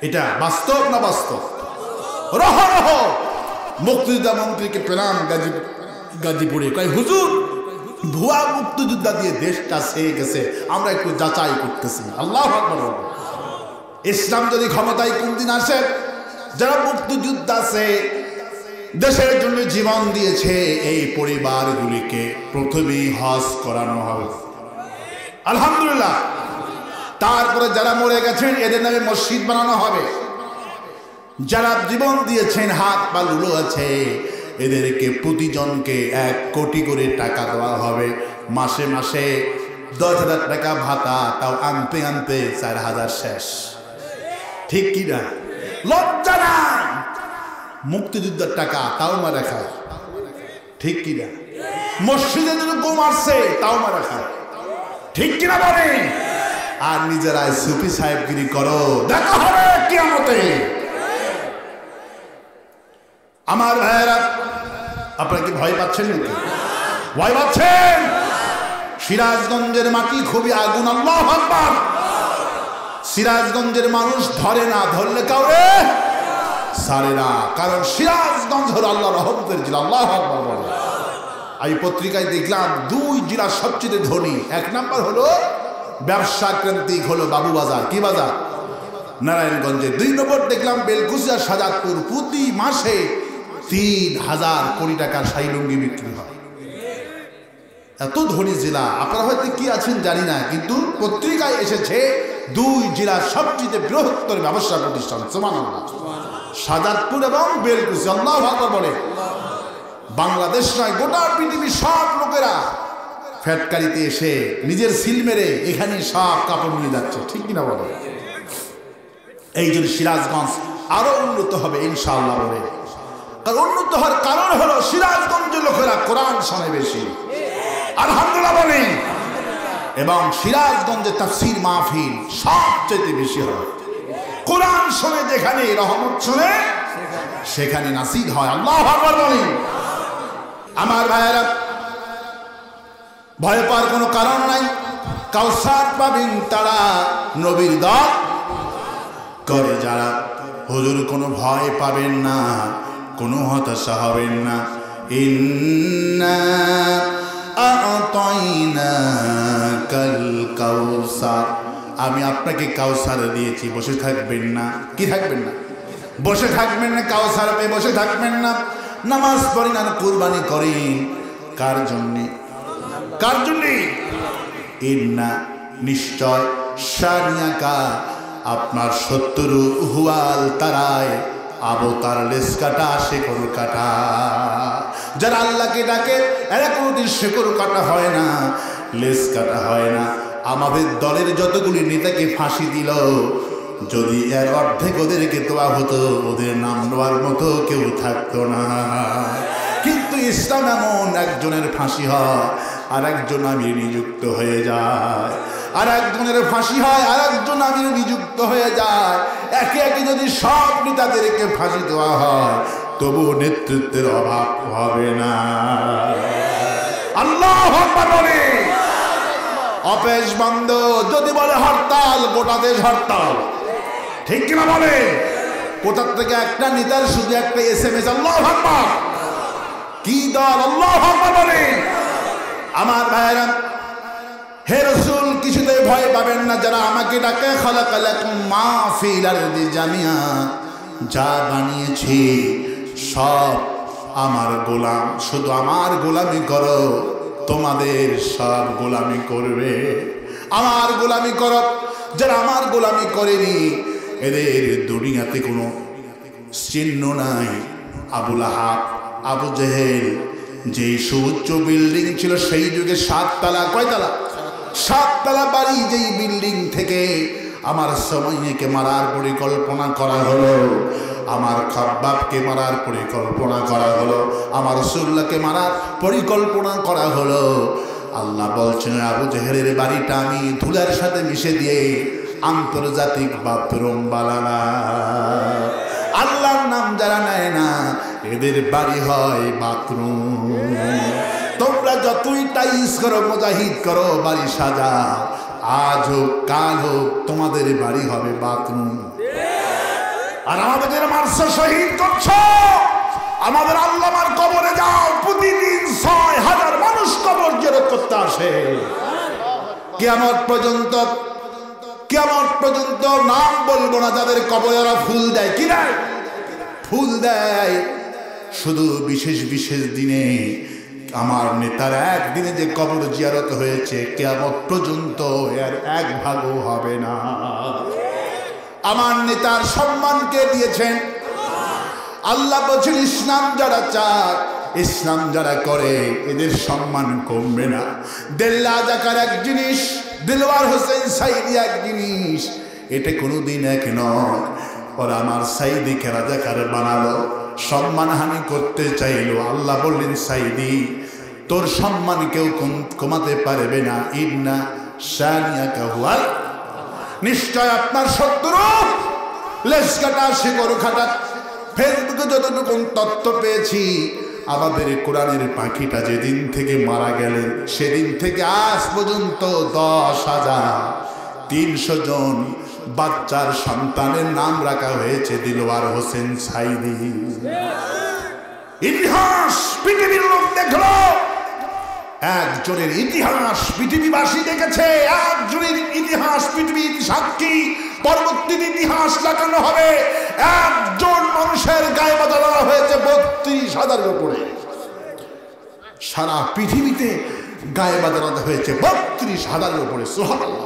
এটা বাস্তব না বাস্তব? রহ রহ মুক্তিযোদ্ধা মন্ত্রীকে পেলাম গাজীপুরে, কয় হুজুর ভুয়া মুক্তিযোদ্ধা দিয়ে দেশটা চেয়ে গেছে, আমরা একটু যাচাই করতেছি। আল্লাহু আকবার। ইসলাম যদি ক্ষমতায় কোনদিন আসে, যারা মুক্তিযোদ্ধা আছে দেশের জন্য জীবন দিয়েছে, এই পরিবারগুলিকে প্রথমেই হজ করানো হবে আলহামদুলিল্লাহ। তারপরে যারা মরে গেছেন এদের নামে মসজিদ বানানো হবে। যারা জীবন দিয়েছেন হাত পা লুলো আছে এদেরকে প্রতিজনকে 1 কোটি করে টাকা দেওয়া হবে। মাসে মাসে 10,000 টাকা ভাতা, তাও আনতে আনতে 4,000 শেষ। ঠিক কিনা? লজ্জা নাই? মুক্তিযুদ্ধের টাকা তাও মারা খায়। ঠিক কিনা? মসজিদে যদি বোম আসছে তাও মারা খায়। ঠিক কিনা বলে? আর নিজেরাই সুফি সাহেবগিরি করো, দেখা হবে কিয়ামতে। আমার ভাইয়েরা, আপনারা কি ভয় পাচ্ছেন নাকি? ভয় পাচ্ছেন? সিরাজগঞ্জের মাটি খুবই আগুন। আল্লাহু আকবার। সিরাজগঞ্জের মানুষ ধরে না, ধরলে কাউরে ছাড়ে না, কারণ সিরাজগঞ্জ হলো আল্লাহর রহমতের জেলা। আল্লাহু আকবার বলে। আমি পত্রিকায় দেখলাম 2 জেলা সবচেয়ে ধনী। 1 নাম্বার হলো ব্যবসা কেন্দ্রিক হলো বাবুবাজার। কি বাজার? নারায়ণগঞ্জে। 2 নম্বর দেখলাম বেলকুচিয়া সাজাদপুর। প্রতি মাসে 3,000 কোটি টাকার শাহী লুঙ্গি বিক্রি হয়। এত ধনী জেলা। আপনারা হয়তো কি আছেন জানি না, কিন্তু পত্রিকায় এসেছে 2 জেলার সবচেয়ে বৃহত্তর ব্যবসা প্রতিষ্ঠান। সুবহানাল্লাহ। সাজাদপুর এবং বেলকুচি। আল্লাহু আকবার বলে। বাংলাদেশ নয়, গোটা পৃথিবীর সব লোকেরা ফ্যাক্টরিতে এসে নিজের সিল মেরে এখানে সব কাপড় নিয়ে যাচ্ছে। ঠিক কিনা বলে? এই জন্য সিরাজগঞ্জ আরো উন্নত হবে ইনশাআল্লাহ বলে। কারণ উন্নত হওয়ার কারণ হলো সিরাজগঞ্জের লোকেরা কোরআন শোনে বেশি। আলহামদুলিল্লাহ বলে। এবং সিরাজগঞ্জে তাফসীর মাহফিল সবচেয়ে বেশি হয়। কোরআন শোনে যেখানে, রহমত শোনে সেখানে নাসির হয়। আল্লাহু আকবার বলে। আমার ভাইয়েরা, ভয় পাওয়ার কোনো কারণ নাই। কাউসার পাবেন তারা, নবীর দল করে যারা। হুজুর কোনো ভয় পাবেন না, কোনো হতাশা হবেন না। ইন্না আ'তাইনাকাল কাউসার, আমি আপনাকে কাউসার দিয়েছি। বসে থাকবেন না। কি থাকবেন না? বসে থাকবেন না। কাউসার পেয়ে বসে থাকবেন না। নামাজ পড়েন আর কুরবানি করেন। কার জন্যে? কার জন্যে? ইন্না নিশ্চয়, শানিয়াকা আপনার শত্রু, হুয়াল তারায় আবতার লেস কাটা, শেকড় কাটা। যারা আল্লাহকে ডাকে এরা কোনোদিন শেকড় কাটা হয় না, লেস কাটা হয় না। আমাদের দলের যতগুলি নেতাকে ফাঁসি দিল, যদি এর অর্ধেক ওদেরকে দেওয়া হতো, ওদের নাম নেওয়ার মতো কেউ থাকতো না। কিন্তু ইসলাম এমন, একজনের ফাঁসি হয় আর একজন আমির নিযুক্ত হয়ে যায়, আর একজনের ফাঁসি হয় আর একজন আমির নিযুক্ত হয়ে যায়। একে একে যদি সব নেতাদেরকে ফাঁসি দেওয়া হয়, তবু নেতৃত্বের অভাব হবে না। আল্লাহু আকবার বলে। অফিস বন্ধ যদি বলে হরতাল, গোটা দেশ হরতাল। ঠিক কিনা বলে? কোথার থেকে একটা নেতার শুধু একটা SMS। আল্লাহু আকবার। কি দল? আল্লাহু আকবার বলে। আমার ভাইয়েরা, হে রাসূল কিছুতেই ভয় পাবেন না। যারা আমাকে ডাকে, খালাকালাকুম মা ফিল আরদি জামিয়া, যা বানিয়েছি সব আমার গোলাম। শুধু আমার গোলামি করো, তোমাদের সব গোলামি করবে। আমার গোলামি করো। যারা আমার গোলামি করেনি এদের দুনিয়াতে কোনো চিহ্ন নাই। আবু লাহাব, আবু জেহেল, যে সুউচ্চ বিল্ডিং ছিল সেই যুগে 7 তলা, কয় তলা? 7 তলা বাড়ি, যেই বিল্ডিং থেকে আমার সুমাইয়াকে মারার পরিকল্পনা করা হলো, আমার খাব্বাবকে মারার পরিকল্পনা করা হলো, আমার রাসূলুল্লাহকে মারার পরিকল্পনা করা হলো। আল্লাহ বলছেন আবু জেহেলের বাড়িটা আমি ধুলার সাথে মিশে দিয়ে আন্তর্জাতিক বাথরুম বানালাম। আল্লাহর নাম যারা নেয় না এদের বাড়ি হয় বাথরুম। তোমরা যতই টাইস করো, মুজাহিদ করো, বাড়ি সাজাও, আজ হোক কাল হোক তোমাদের বাড়ি হবে বাথরুম। আর আমাদের মারছে শহীদ করছো, আমাদের আল্লামার কবরে যাও, প্রতিদিন ৬,০০০ মানুষ কবর জিয়ারত করতে আসে। কিয়ামত পর্যন্ত, কিয়ামত পর্যন্ত নাম বলবো না যাদের কবরে ওরা ফুল দেয়। কি দেয়? ফুল দেয়। শুধু বিশেষ বিশেষ দিনে আমার নেতার একদিনে যে কবর জিয়ারত হয়েছে, কিয়ামত পর্যন্ত এর এক ভাগও হবে না। আমার নেতার সম্মান কে দিয়েছেন? আল্লাহ বলছেন ইসলাম যারা চায়, ইসলাম যারা করে এদের সম্মান কমবে না। দেল্লা জাকার এক জিনিস, দিলওয়ার হোসেন সাইদি এক জিনিস, এটা কোনোদিন এক নয়। ওরা আমার সাইদিকে রাজাকার বানালো, সম্মানহানি করতে চাইলো। আল্লাহ বললেন সাইদি তোর সম্মান কেউ কমাতে পারবে না। ইন্না শানিয়াকা হুয়াল, নিশ্চয় আপনার শত্রু লেজ কাটা শিকড় খাটা। ফেসবুকে যতটুকু তথ্য পেয়েছি, আমাদের কোরআনের পাখিটা যেদিন থেকে মারা গেলেন সেদিন থেকে আজ পর্যন্ত 10,300 জন বাচ্চার সন্তানের নাম রাখা হয়েছে দিলওয়ার হোসেন সাইদি। ইতিহাস পৃথিবীর লোক দেখলো, একজনের ইতিহাস পৃথিবীবাসী দেখেছে, একজনের ইতিহাস পৃথিবীর সাক্ষী। পরবর্তীতে ইতিহাস লাগানো হবে, একজন মানুষের গায়ে বাঁধানো হয়েছে 32,000-এর উপরে। সারা পৃথিবীতে গায়ে বাঁধানো হয়েছে 32,000-এর উপরে। সুবহানাল্লাহ।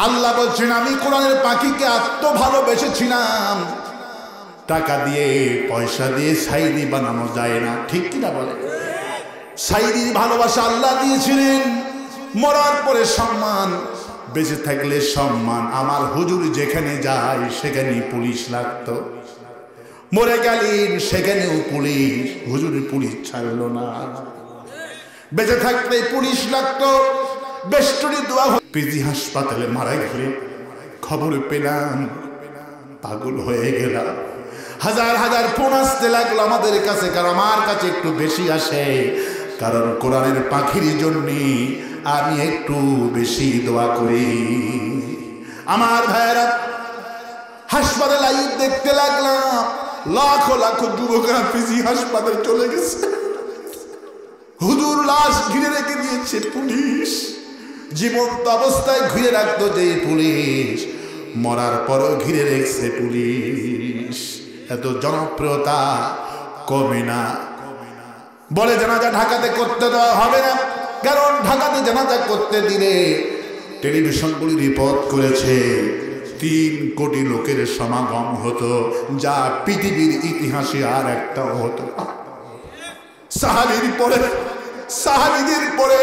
আল্লাহ বলছেন আমি কোরআনের পাখিকে এত ভালোবেসেছিলাম, টাকা দিয়ে পয়সা দিয়ে সাইদি বানানো যায় না। ঠিক কিনা বলে? সাইদির ভালোবাসা আল্লাহ দিয়েছিলেন, মরার পরে সম্মান, বেঁচে থাকলে সম্মান। আমার হুজুর যেখানে যায় সেখানে পুলিশ লাগতো, মরে গেলেন সেখানেও পুলিশ। হুজুরের পুলিশ ছাড়লো না, বেঁচে থাকলে পুলিশ লাগতো। বেষ্টনী দোয়া পিজি হাসপাতালে মারা গেলে খবর পেলাম, পাগল হয়ে গেলাম। হাজার হাজার ফোন আসতে লাগলো আমাদের কাছে, কারণ আমার কাছে একটু বেশি আসে, কারণ কোরআনের পাখির জন্যে আমি একটু বেশি দোয়া করি। আমার ভাইয়েরা হাসপাতালে লাইভ দেখতে লাগলাম, লাখো লাখো যুবকরা পিজি হাসপাতালে চলে গেছে। হুজুর লাশ ঘিরে রেখে দিয়েছে পুলিশ। জীবন্ত অবস্থায় ঘিরে রাখতো যেই পুলিশ, মরার পরও ঘিরে রেখেছে পুলিশ। এত জনপ্রিয়তা কমে না। বলে জানাজা ঢাকাতে করতে দেওয়া হবে না, কারণ ঢাকাতে জানাজা করতে দিলে টেলিভিশনগুলি রিপোর্ট করেছে 3 কোটি লোকের সমাগম হতো, যা পৃথিবীর ইতিহাসে আর একটা হতো। সাহাবীদের পরে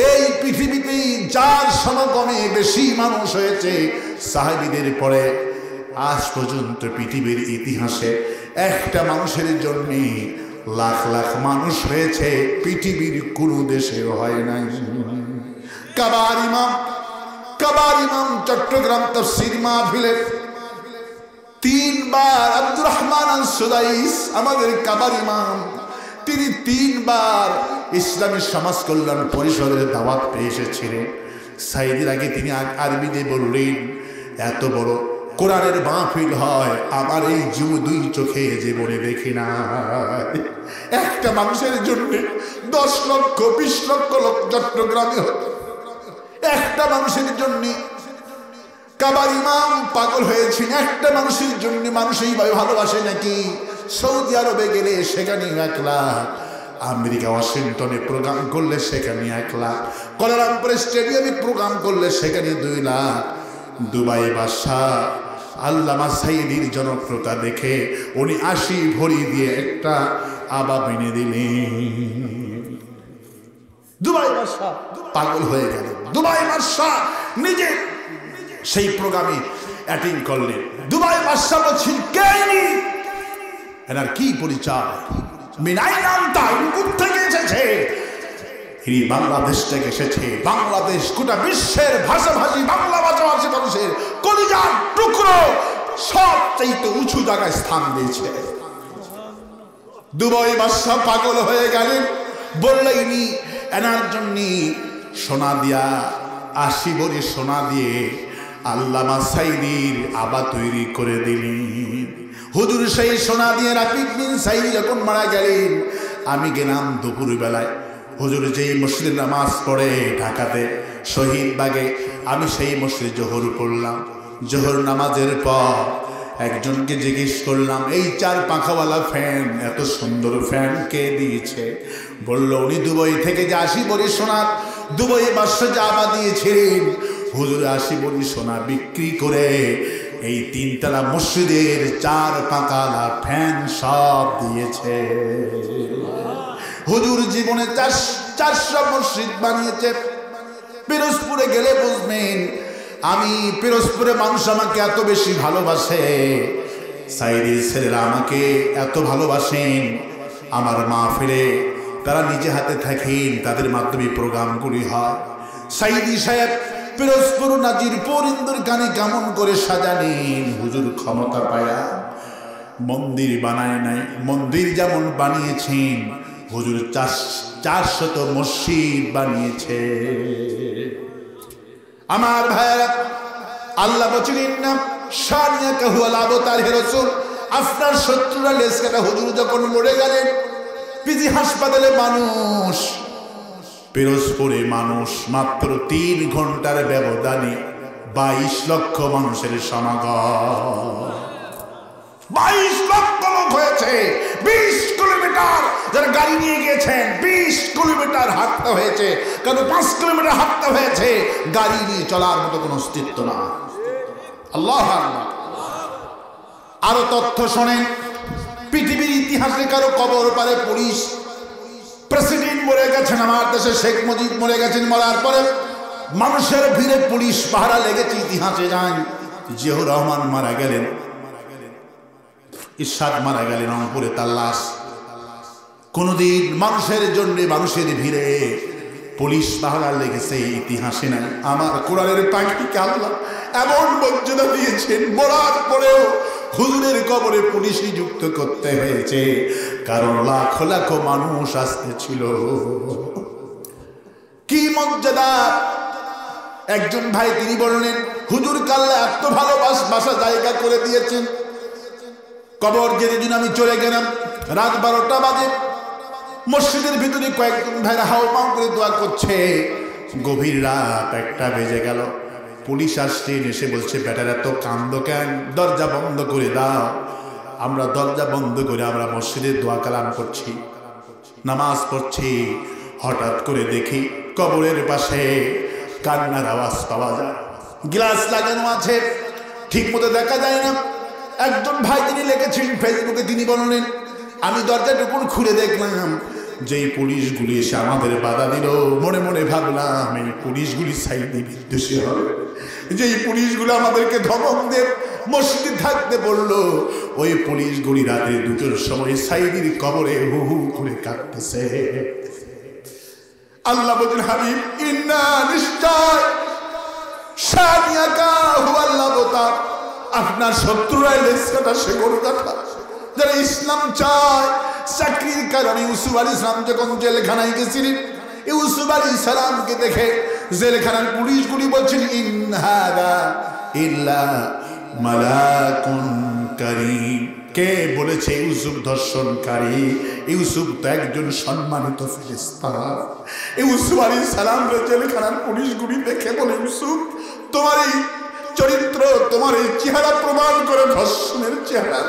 এই পৃথিবীতে যার সমাগমে বেশি মানুষ হয়েছে সাহাবীদের পরে, আজ পর্যন্ত পৃথিবীর ইতিহাসে একটা মানুষের জন্য লাখ লাখ মানুষ হয়েছে, পৃথিবীর কোনো দেশে হয় নাই। কাবার ইমাম চট্টগ্রাম তাফসীর মাহফিলে 3 বার আব্দুর রহমান আল-সুদাইস, আমাদের কাবার ইমাম, তিনি 3 বার ইসলামী সমাজ কল্যাণ পরিষদের দাওয়াত পেয়ে এসেছিলেন। সাইদির আগে তিনি আরবিতে বললেন, এত বড় কোরআনের মাহফিল হয় আমার এই 2 চোখে জীবনে দেখি না। একটা মানুষের জন্য 10 লক্ষ 20 লক্ষ লোক চট্টগ্রামে হতো, একটা মানুষের জন্য। কাবার ইমাম পাগল হয়েছেন, একটা মানুষের জন্য। মানুষ এইভাবে ভালোবাসে নাকি? সৌদি আরবে গেলে সেখানে 1 লাখ, আমেরিকা ওয়াশিংটনে প্রোগ্রাম করলে সেখানে 1 লাখ, কুয়ালালামপুরে স্টেডিয়ামে প্রোগ্রাম করলে সেখানে 2 লাখ। দুবাই বাদশাহ আল্লামা সাইদির জনপ্রিয়তা দেখে উনি 80 ভরি দিয়ে একটা আবা কিনে দিলেন। দুবাই বাদশাহ পাগল হয়ে গেল। দুবাই বাদশাহ নিজে সেই প্রোগ্রামে অ্যাটেন্ড করলেন। দুবাই বাদশা বলছেন, কে ইনি? এনার কি পরিচয়? মিনাই নাম তাই থেকে এসেছে? ইনি বাংলাদেশ থেকে এসেছে। বাংলাদেশ গোটা বিশ্বের ভাষাভাষী বাংলা ভাষাভাষী মানুষের কলিজার টুকরো সবচেয়ে উঁচু জায়গায় স্থান দিয়েছে। দুবাই বাদশা পাগল হয়ে গেলেন, বললে ইনি এনার জন্য সোনা দিয়া 80 ভরি সোনা দিয়ে আল্লামা সাইদির আবা তৈরি করে দিলেন। হুজুর সেই সোনা দিয়ে রাফিক বিন সাইদি যখন মারা গেলেন, আমি গেলাম দুপুর বেলায়। হুজুর যেই মসজিদে নামাজ পড়ে ঢাকাতে শহীদ বাগে, আমি সেই মসজিদে জোহর পড়লাম। জোহর নামাজের পর একজনকে জিজ্ঞেস করলাম, এই 4 পাখাওয়ালা ফ্যান, এত সুন্দর ফ্যান কে দিয়েছে? বলল, উনি দুবাই থেকে যে 80 ভরি সোনা দুবাই বাদশা যে আবা দিয়েছিলেন, হুজুর 80 ভরি সোনা বিক্রি করে এই 3 তলা মসজিদের 4 পাখাওয়ালা ফ্যান সব দিয়েছে। হুজুর জীবনে 400 মসজিদ বানিয়েছে। পিরোজপুরে গেলে বুঝবেন, আমি পিরোজপুরে মানুষ আমাকে এত বেশি ভালোবাসে, সাইদির ছেলেরা আমাকে এত ভালোবাসেন। আমার মাহফিলে তারা নিজে হাতে থাকেন, তাদের মাধ্যমে প্রোগ্রামগুলি হয়। সাইদি সাহেব পিরোজপুর নাজিরপুর ইন্দুরকানি কেমন করে সাজালেন। হুজুর ক্ষমতা পায়া মন্দির বানায় নাই, মন্দির যেমন বানিয়েছেন হুজুর 400 মসজিদ বানিয়েছে। আমার ভাইয়েরা, আল্লাহ বলছিলেন না, শানিয়া কাহু আলাবতার হে রাসূল, আপনার শত্রুরা লেজ কাটা। হুজুর যখন মরে গেলেন, পিজি হাসপাতালে মানুষ, পিরোজপুরে মানুষ, মাত্র 3 ঘন্টার ব্যবধানে 22 লক্ষ মানুষের সমাগম। 22 লক্ষ লোক হয়েছে। 20 কিলোমিটার যারা গাড়ি নিয়ে গিয়েছেন, 20 কিলোমিটার হাঁটতে হয়েছে। কারণ 5 কিলোমিটার হাঁটতে হয়েছে, গাড়ি নিয়ে চলার মতো কোনো অস্তিত্ব না। আল্লাহ আল্লাহ। আরো তথ্য শোনেন, পৃথিবীর ইতিহাসে কারো কবর পারে পুলিশ প্রেসিডেন্ট মরে গেছেন, আমার দেশে শেখ মুজিব মরে গেছেন, মরার পরে মানুষের ভিড়ে পুলিশ পাহারা লেগেছে। ইতিহাসে যান, জিয়াউর রহমান মারা গেলেন, ইরশাদ মারা গেলেন, রংপুরে তার লাশ। কোনদিন মানুষের জন্য মানুষের ভিড়ে পুলিশ পাহারা লেগেছে ইতিহাসে নাই। আমার কোরআনের পাখিকে আল্লাহ এমন মর্যাদা দিয়েছেন, মরার পরেও হুজুরের কবরে পুলিশই যুক্ত করতে হয়েছে, কারণ লাখ লাখ মানুষ আসতেছিল। কি মর্যাদা! একজন ভাই তিনি বললেন, হুজুর কাল্লা এত ভালোবাসা জায়গা করে দিয়েছেন। কবর যেদিন আমি চলে গেলাম, রাত 12টা বাজে, মসজিদের ভিতরে কয়েকজন ভাইরা হাওমাও করে দোয়া করছে। গভীর রাত 1টা বেজে গেল। পুলিশ আসছেন, এসে বলছে, বেটারা তো কান্দ কেন, দরজা বন্ধ করে দাও। আমরা দরজা বন্ধ করে আমরা মসজিদে দোয়া কালাম করছি, নামাজ পড়ছি। হঠাৎ করে দেখি কবরের পাশে কান্নার আওয়াজ পাওয়া যায়। গ্লাস লাগানো আছে, ঠিক মতো দেখা যায় না। একজন ভাই তিনি লিখেছেন ফেসবুকে, তিনি বললেন, আমি দরজাটুকুন খুলে দেখলাম, যেই পুলিশগুলি এসে আমাদের বাধা দিল, মনে মনে ভাবলাম এই পুলিশগুলি সাইদি বিদ্বেষী হবে। যেই পুলিশগুলো আমাদেরকে ধমক দিয়ে মসজিদে থাকতে বললো, ওই পুলিশগুলি রাতে 2টোর সময় সাইদির কবরে হু হু করে কাঁদতেছে। আল্লাহ বলেন, হাবিব, ইন্না নিশ্চয় শানিয়াকা হুয়াল্লাহ বতা, আপনার শত্রুরা লেজ কাটা শেকড় কাটা। যারা ইসলাম চায়, চাকরির কারণে ইউসুফ আলাইহিস সালাম যখন জেলখানায় গেছিলেন, ইউসুফ আলাইহিস সালামকে দেখে জেলখানার পুলিশগুলি বলছেন, ইন হাদা ইল্লা মালাকুন কারীম। কে বলেছে ইউসুফ ধর্ষণকারী? ইউসুফ তো একজন সম্মানিত ফেরেশতা। ইউসুফ আলাইহিস সালাম জেলখানার পুলিশগুলি দেখে বলে, ইউসুফ, তোমার এই চরিত্র, তোমার এই চেহারা প্রমাণ করে ধর্ষণের চেহারা।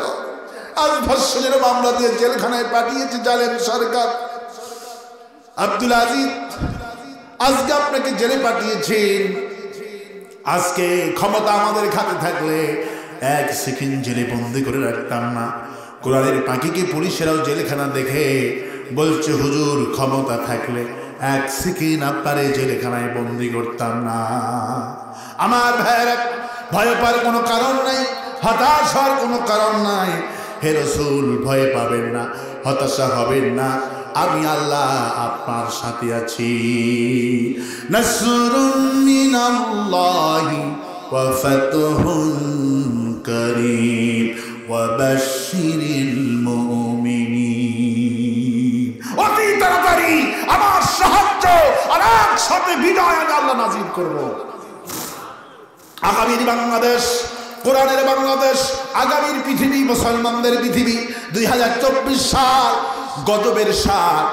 আজ ধর্ষণের মামলা দিয়ে জেলখানায় পাঠিয়েছে জালেম সরকার। আব্দুল আজিজ আজকে আপনাকে জেলে পাঠিয়েছেন। আজকে ক্ষমতা আমাদের হাতে থাকলে 1 সেকেন্ড জেলে বন্দি করে রাখতাম না। কোরআনের পাখিকে পুলিশেরাও জেলখানা দেখে বলছে, হুজুর ক্ষমতা থাকলে এক সেকেন্ড আপনারে জেলখানায় বন্দি করতাম না। আমার ভাইয়েরা, ভয় পাওয়ার কোনো কারণ নাই, হতাশ হওয়ার কোনো কারণ নাই। হে রাসূল, ভয় পাবেন না, হতাশা হবেন না, আমি আল্লাহ আপনার সাথে আছি। নাসরুম মিনাল্লাহি ওয়া ফাতহুন কারীম ওয়া বাশশিরিল মুমিনিন। অতি তাড়াতাড়ি আমার সাহায্য আর একসাথে বিজয় আমি আল্লাহ নাজিল করব। আগামীর বাংলাদেশ, কোরআনের বাংলাদেশ, আগামীর পৃথিবী, মুসলমানদের পৃথিবী। 2024 সাল গজবের সাল।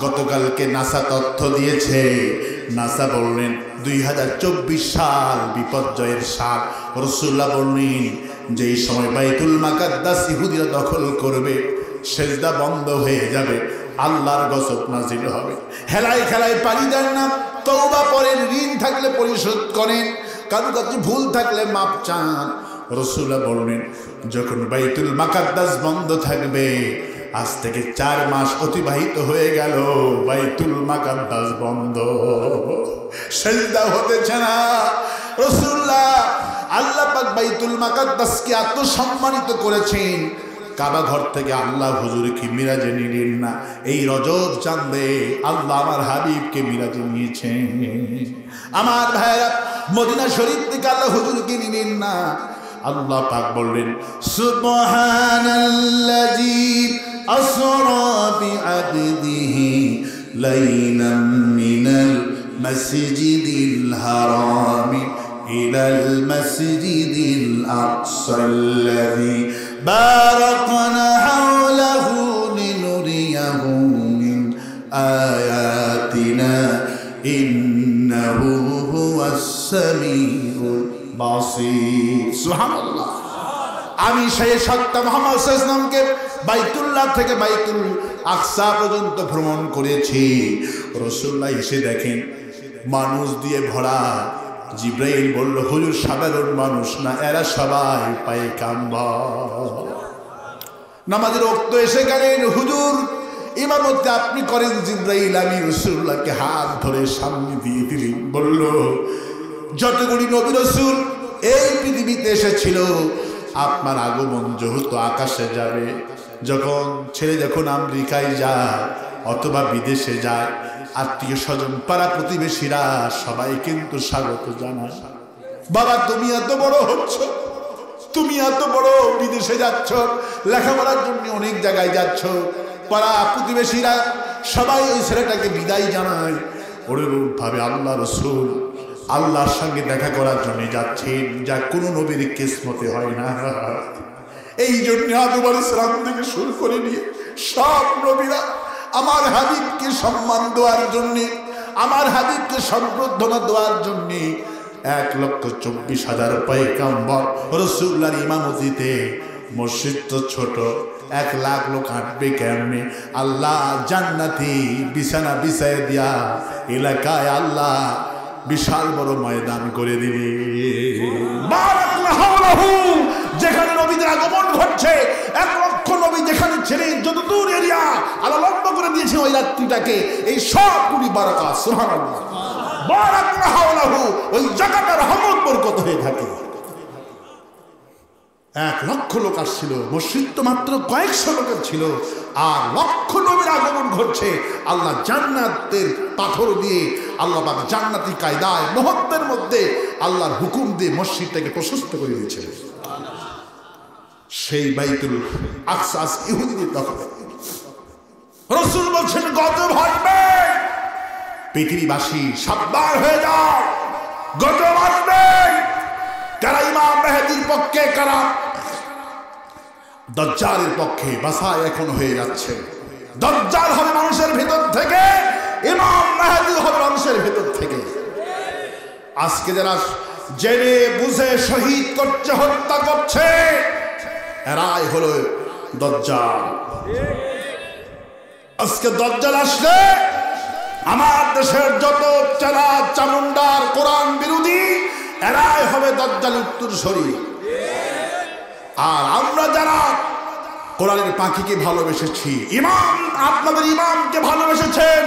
গতকালকে নাসা তথ্য দিয়েছে, নাসা বললেন 2024 সাল বিপর্যয়ের সাল। রাসূলুল্লাহ বললেন যেই সময় বাইতুল মুকাদ্দাস ইহুদিরা দখল করবে, সেজদা বন্ধ হয়ে যাবে, আল্লাহর গজব নাজিল হবে। হেলায় খেলায় পানি দেন না, তওবা করেন, ঋণ থাকলে পরিশোধ করেন, কারো কাছে ভুল থাকলে মাপ চান। রাসূলুল্লাহ বললেন যখন বাইতুল মুকাদ্দাস বন্ধ থাকবে, আজ থেকে 4 মাস অতিবাহিত হয়ে গেল, বাইতুল মুকাদ্দাস বন্ধ, সিজদা হতেছে না। রাসূলুল্লাহ, আল্লাহ পাক বাইতুল মুকাদ্দাসকে এত সম্মানিত করেছেন, কাবা ঘর থেকে আল্লাহ হুজুরকে মিরাজে নিলেন না। এই রজব চাঁদে আল্লাহ আমার হাবিবকে মিরাজে নিয়েছেন। আমার ভাইরা, মদিনা শরীফ থেকে আল্লাহ হুজুরকে নিলেন না। আল্লাহ পাক বললেন সুবহানাল্লাযী আসরা বিআবদিহি লাইলাম মিনাল মাসজিদিল হারামি ইলাল মাসজিদিল আকসাল্লাযী বারাকনা হাওলাহু লিনুরিয়াহু মিন আয়াতিনা ইন্নাহু হুয়াস সামিউল বাসীর। সুবহানাল্লাহ। আমি সেই সত্য মুহাম্মদ সাল্লাল্লাহু আলাইহি ওয়াসাল্লামকে বাইতুল্লাহ থেকে বাইতুল আকসা পর্যন্ত ভ্রমণ করেছি। রাসূলুল্লাহ এসে দেখেন মানুষ দিয়ে ভরা। জিবরাইল বলল হুজুর সাধারণ মানুষ না, এরা সবাই পায়গাম্বার। নামাজের ওয়াক্ত এসে গেলেন, হুজুর ইমামতি আপনি করেন। জিবরাইল আমি রাসূলুল্লাহকে হাত ধরে সামনে দিয়ে দিলেন, বলল যতগুলি নবী রাসূল এই পৃথিবীতে এসেছিল, আপনার আগমন যেহেতু আকাশে যাবে, যখন ছেলে যখন আমেরিকায় যায় অথবা বিদেশে যায়, আত্মীয় স্বজন পাড়া প্রতিবেশীরা সবাই কিন্তু স্বাগত জানায়। বাবা তুমি এত বড় হচ্ছ, তুমি এত বড় বিদেশে যাচ্ছ, লেখাপড়ার জন্য অনেক জায়গায় যাচ্ছ, পাড়া প্রতিবেশীরা সবাই ওই ছেলেটাকে বিদায় জানায়। ওরূপ ভাবে আল্লাহ রাসূল আল্লাহর সঙ্গে দেখা করার জন্য যাচ্ছেন, যা কোনো নবীর কিসমতে হয় না। এই জন্য আদম আলাইহিস সালাম থেকে শুরু করে নিয়ে সব নবীরা আমার হাবিবকে সম্মান দেওয়ার জন্য, আমার হাবিবকে সম্বর্ধনা দেওয়ার জন্য 1,24,000 পয়গম্বর রাসূলুল্লাহর ইমামতিতে। মসজিদ তো ছোট, 1 লাখ লোক হাঁটবে কেমনে? আল্লাহ জান্নাতি বিছানা বিছায় দিয়া এলাকায় আল্লাহ বিশাল বড় ময়দান করে দিবে। যেখানে নবীদের আগমন ঘটছে, 1 লক্ষ নবী যেখানে ছেড়ে যত দূর এরিয়া আল্লাহ লম্বা করে দিয়েছে ওই রাত্রিটাকে, এই সবগুলি বারাকাত। সুবহানাল্লাহ। বারাকাল্লাহু হাওলাহু, ওই জায়গাটা রহমত বরকত হয়ে থাকে। 1 লক্ষ লোক আসছিল, মসজিদ তো মাত্র কয়েকশো লোকের ছিল, আর লক্ষ নবীর আগমন ঘটছে। আল্লাহ জান্নাতের পাথর দিয়ে, আল্লাহ পাক জান্নাতি কায়দায় মুহূর্তের মধ্যে আল্লাহর হুকুম দিয়ে মসজিদটাকে প্রশস্ত করে দিয়েছে। সেই বাইতুল আকসা ইহুদিদের দখলে। রাসূল বলছেন গজব আসবে, পৃথিবীবাসী সাবধান হয়ে যাও, গজব আসবে। কারা ইমাম মেহেদীর পক্ষে, কারা দাজ্জালের পক্ষে, বাছাই এখন হয়ে যাচ্ছে। দাজ্জাল হবে মানুষের ভেতর থেকে, ইমাম মেহেদী হবে মানুষের ভেতর থেকে। আজকে যারা জেনে বুঝে শহীদ করছে, হত্যা করছে, এরাই হলো দাজ্জাল। আজকে দাজ্জাল আসলে আমার দেশের যত চালা চামুন্ডার কোরআন বিরোধী, এরাই হবে দাজ্জালের উত্তরসূরি। আর আমরা যারা কোরআনের পাখিকে ভালোবেসেছি, ইমাম আপনাদের ইমামকে ভালোবেসেছেন,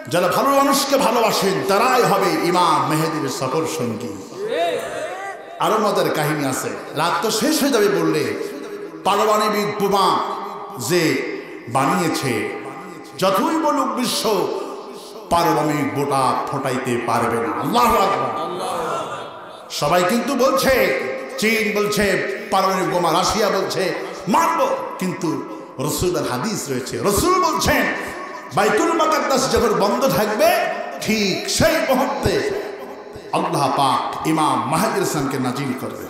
যারা ভালো মানুষকে ভালোবাসেন তারাই হবে ইমাম মেহেদীর সফর সঙ্গী। আরো মজার কাহিনী আছে, রাত তো শেষ হয়ে যাবে বললে পারমাণবিক বোমা যে বানিয়েছে, যতই বলুক বিশ্ব পারমাণবিক বোমা ফোটাইতে পারবে না। আল্লাহু আকবার। সবাই কিন্তু বলছে, চীন বলছে পারমাণবিক বোমা, রাশিয়া বলছে মারব, কিন্তু রাসূলের হাদিস রয়েছে, রাসূল বলছেন বাইতুল মুকাদ্দাস যখন বন্ধ থাকবে ঠিক সেই মুহূর্তে আল্লাহ পাক ইমাম মাহদীর সামকে নাজিল করবে।